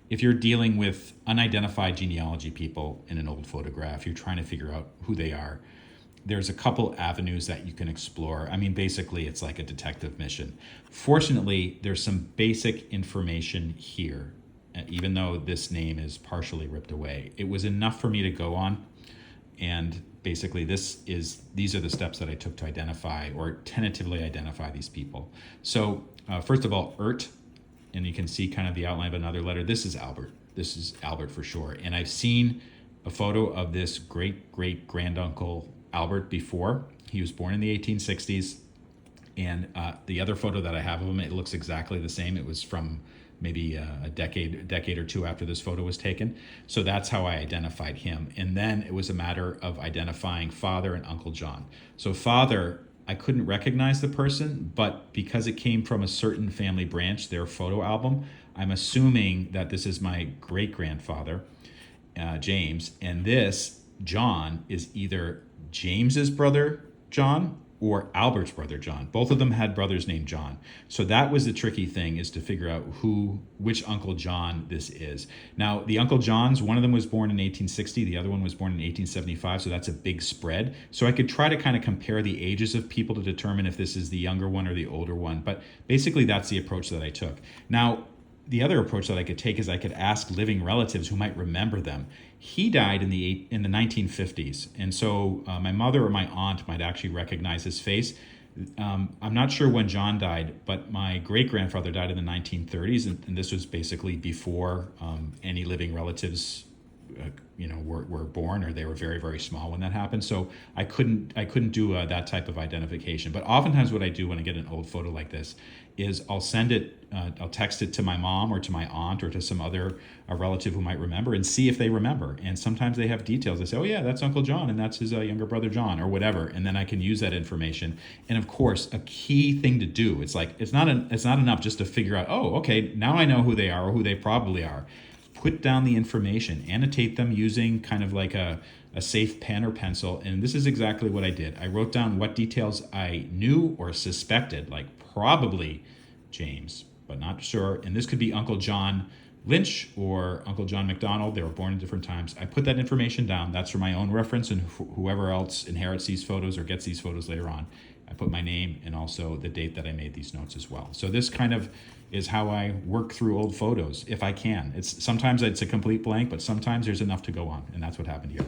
if you're dealing with unidentified genealogy people in an old photograph, you're trying to figure out who they are, there's a couple avenues that you can explore. I mean, basically, it's like a detective mission. Fortunately, there's some basic information here, even though this name is partially ripped away. It was enough for me to go on, and basically, these are the steps that I took to identify or tentatively identify these people. So, first of all, and you can see kind of the outline of another letter. This is Albert. This is Albert for sure. And I've seen a photo of this great-great-granduncle Albert before. He was born in the 1860s. And the other photo that I have of him, it looks exactly the same. It was from maybe a decade or two after this photo was taken. So that's how I identified him. And then it was a matter of identifying Father and Uncle John. So Father, I couldn't recognize the person, but because it came from a certain family branch, their photo album, I'm assuming that this is my great-grandfather, James, and this, John, is either James's brother, John, or Albert's brother, John. Both of them had brothers named John. So that was the tricky thing, is to figure out which Uncle John this is. Now, the Uncle Johns, one of them was born in 1860, the other one was born in 1875, so that's a big spread. So I could try to kind of compare the ages of people to determine if this is the younger one or the older one, but basically that's the approach that I took. Now, the other approach that I could take is I could ask living relatives who might remember them. He died in the 1950s, and so my mother or my aunt might actually recognize his face. I'm not sure when John died, but my great-grandfather died in the 1930s, and this was basically before any living relatives were born, or they were very, very small when that happened. So I couldn't do that type of identification. But oftentimes what I do when I get an old photo like this is I'll text it to my mom or to my aunt or to some other relative who might remember, and see if they remember. And sometimes they have details. They say, oh yeah, that's Uncle John, and that's his younger brother John, or whatever. And then I can use that information. And of course, a key thing to do, it's not enough just to figure out, oh, okay, now I know who they are or who they probably are. Put down the information, annotate them using kind of like a safe pen or pencil. And this is exactly what I did. I wrote down what details I knew or suspected, like probably James, but not sure. And this could be Uncle John Lynch or Uncle John McDonald. They were born at different times. I put that information down. That's for my own reference, and whoever else inherits these photos or gets these photos later on. I put my name and also the date that I made these notes as well. So this kind of is how I work through old photos, if I can. Sometimes it's a complete blank, but sometimes there's enough to go on, and that's what happened here.